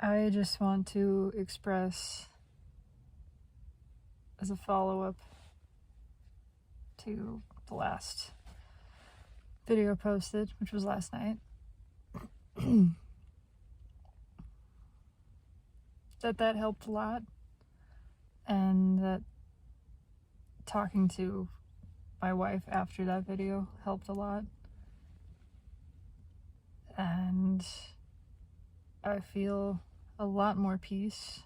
I just want to express, as a follow-up to the last video posted, which was last night, that helped a lot, and that talking to my wife after that video helped a lot. And I feel a lot more peace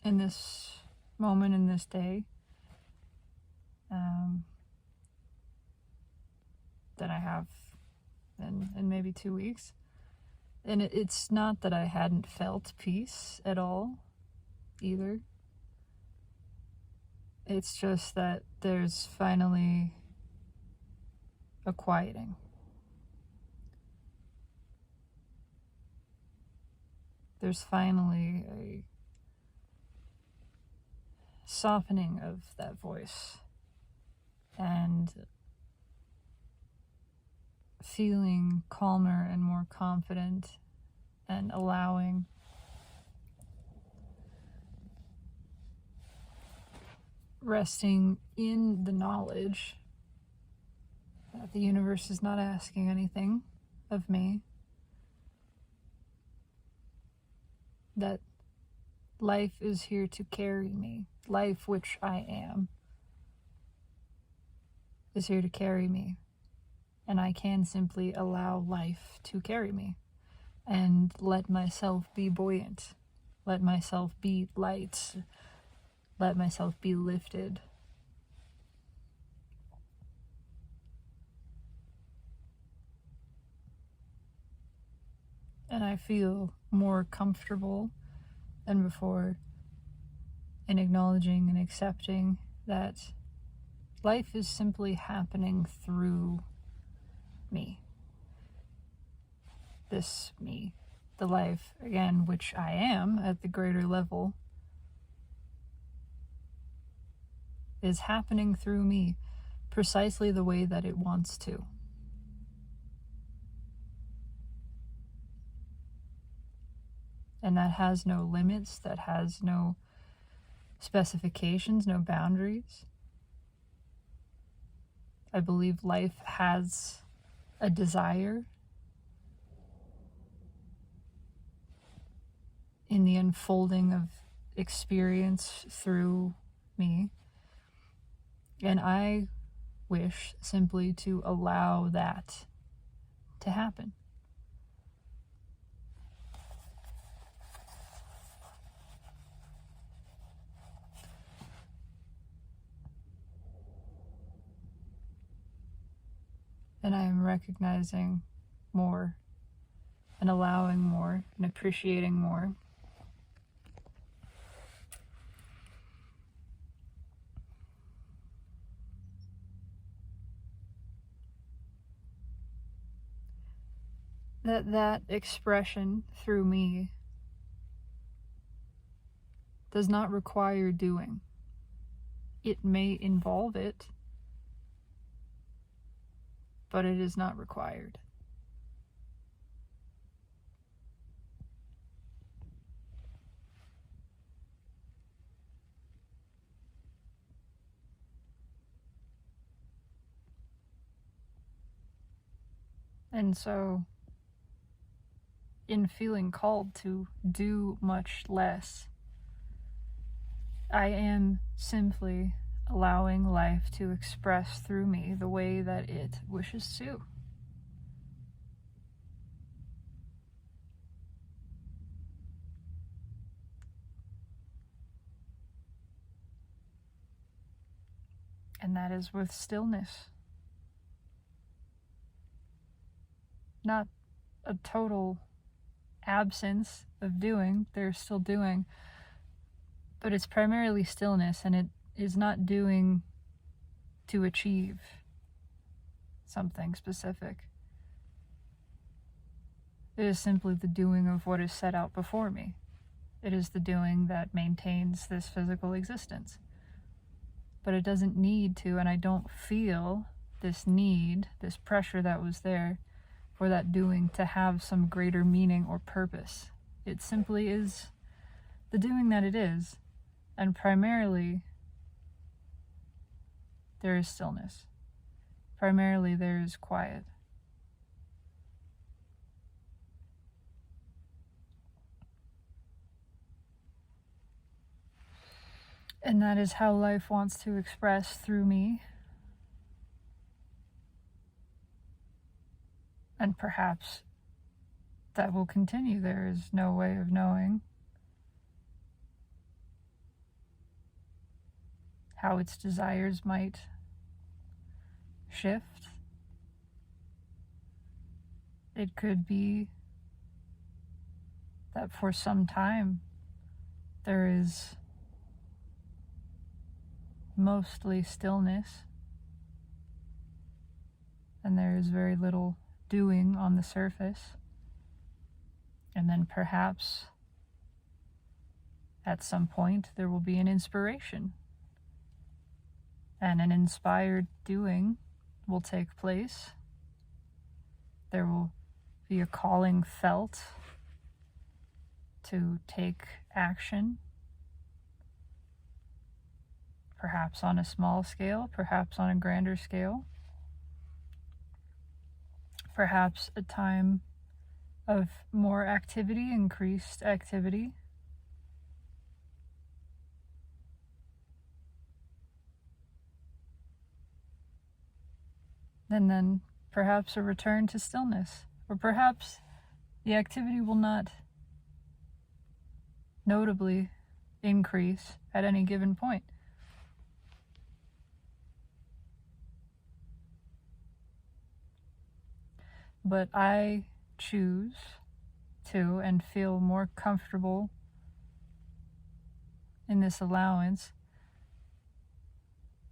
in this moment, in this day, than I have in maybe 2 weeks. And it's not that I hadn't felt peace at all, either. It's just that there's finally a quieting. There's finally a softening of that voice, and feeling calmer and more confident, and allowing resting in the knowledge that the universe is not asking anything of me, that life is here to carry me. Life, which I am, is here to carry me. And I can simply allow life to carry me and let myself be buoyant, let myself be light, let myself be lifted. And I feel more comfortable than before in acknowledging and accepting that life is simply happening through me. This me, the life, again, which I am at the greater level, is happening through me precisely the way that it wants to. And that has no limits, that has no specifications, no boundaries. I believe life has a desire in the unfolding of experience through me. And I wish simply to allow that to happen. And I am recognizing more and allowing more and appreciating more. That expression through me does not require doing. It may involve it, but it is not required. And so, in feeling called to do much less, I am simply allowing life to express through me the way that it wishes to. And that is with stillness. Not a total absence of doing, there's still doing, but it's primarily stillness, and it is not doing to achieve something specific. It is simply the doing of what is set out before me. It is the doing that maintains this physical existence. But it doesn't need to, and I don't feel this need, this pressure that was there, for that doing to have some greater meaning or purpose. It simply is the doing that it is, and primarily there is stillness. Primarily there is quiet. And that is how life wants to express through me. And perhaps that will continue. There is no way of knowing how its desires might shift. It could be that for some time there is mostly stillness and there is very little doing on the surface. And then perhaps at some point there will be an inspiration, and an inspired doing will take place. There will be a calling felt to take action, perhaps on a small scale, perhaps on a grander scale, perhaps a time of more activity, increased activity. And then perhaps a return to stillness, or perhaps the activity will not notably increase at any given point. But I choose to and feel more comfortable in this allowance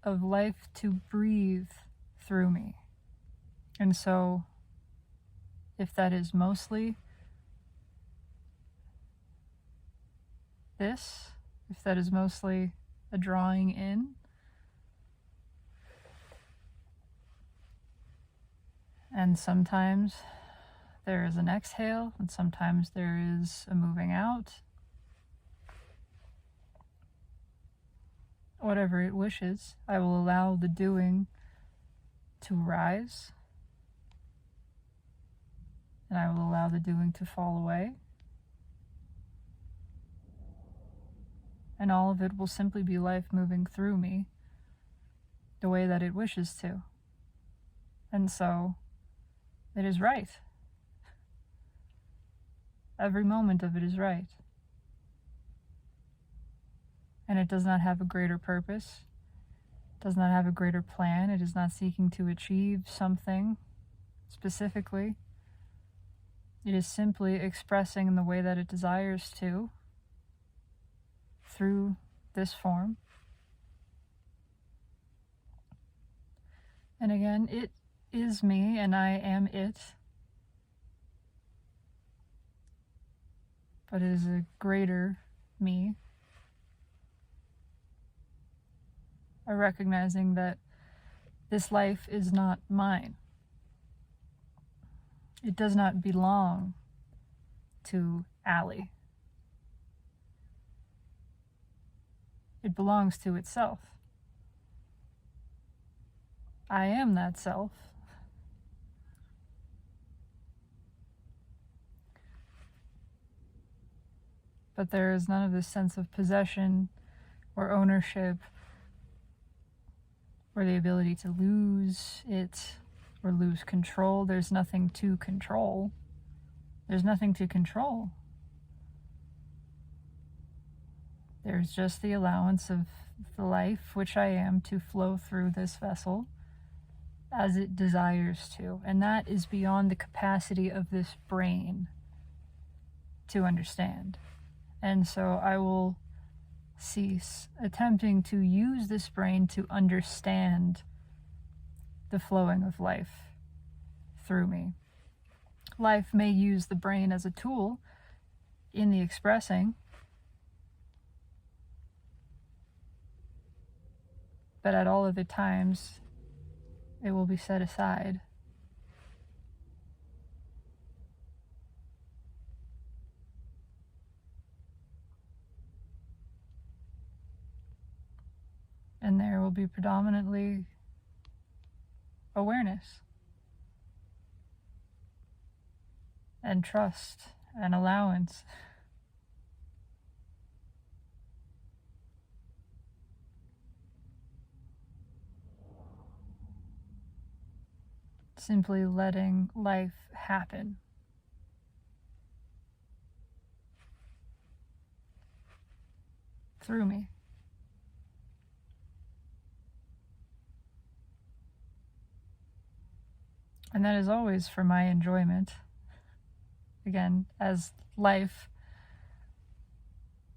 of life to breathe through me. And so, if that is mostly this, if that is mostly a drawing in, and sometimes there is an exhale, and sometimes there is a moving out, whatever it wishes, I will allow the doing to rise, and I will allow the doing to fall away. And all of it will simply be life moving through me the way that it wishes to. And so, it is right. Every moment of it is right. And it does not have a greater purpose, does not have a greater plan. It is not seeking to achieve something specifically. It is simply expressing in the way that it desires to through this form. And again, it is me and I am it. But it is a greater me. Recognizing that this life is not mine. It does not belong to Allie. It belongs to itself. I am that self. But there is none of this sense of possession or ownership or the ability to lose it or lose control. There's nothing to control. There's nothing to control. There's just the allowance of the life which I am to flow through this vessel as it desires to. And that is beyond the capacity of this brain to understand. And so I will cease attempting to use this brain to understand the flowing of life through me. Life may use the brain as a tool in the expressing, but at all other times it will be set aside be predominantly awareness and trust and allowance. Simply letting life happen. Through me. And that is always for my enjoyment. Again, as life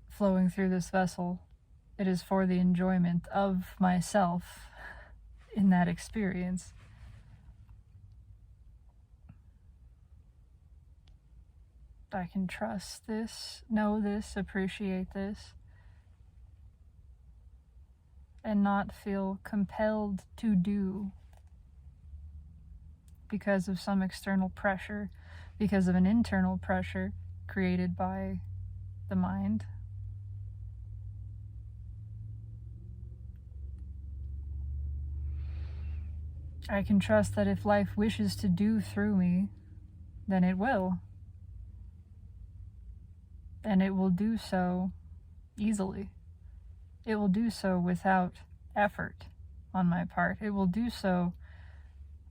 flowing through this vessel, it is for the enjoyment of myself in that experience. I can trust this, know this, appreciate this, and not feel compelled to do because of some external pressure, because of an internal pressure created by the mind. I can trust that if life wishes to do through me, then it will. And it will do so easily. It will do so without effort on my part. It will do so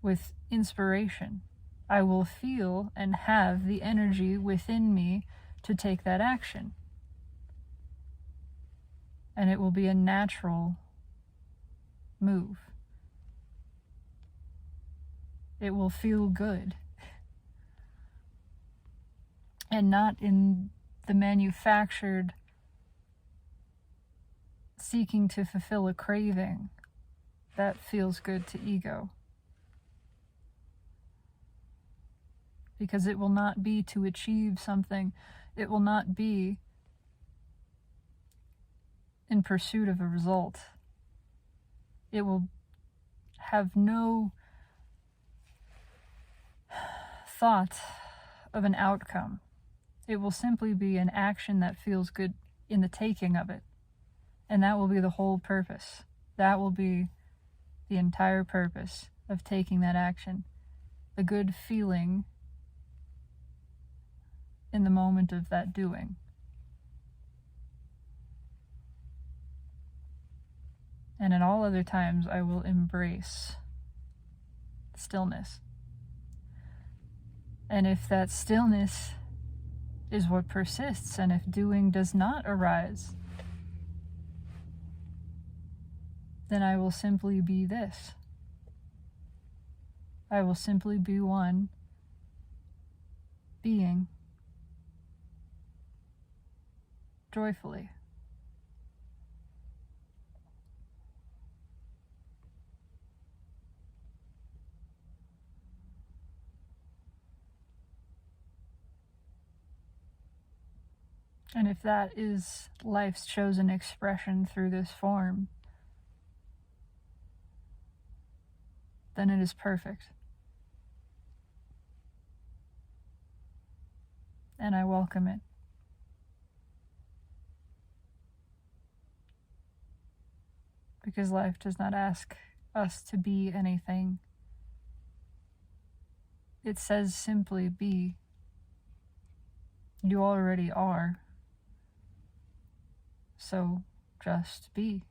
with inspiration. I will feel and have the energy within me to take that action. And it will be a natural move. It will feel good. And not in the manufactured seeking to fulfill a craving that feels good to ego. Because it will not be to achieve something. It will not be in pursuit of a result. It will have no thought of an outcome. It will simply be an action that feels good in the taking of it. And that will be the whole purpose. That will be the entire purpose of taking that action. The good feeling in the moment of that doing. And at all other times, I will embrace stillness. And if that stillness is what persists, and if doing does not arise, then I will simply be this. I will simply be one being joyfully. And if that is life's chosen expression through this form, then it is perfect. And I welcome it. Because life does not ask us to be anything. It says simply be. You already are. So just be.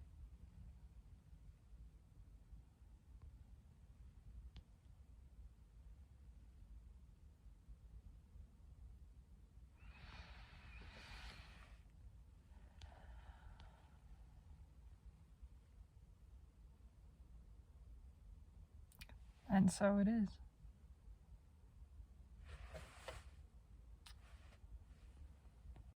And so it is.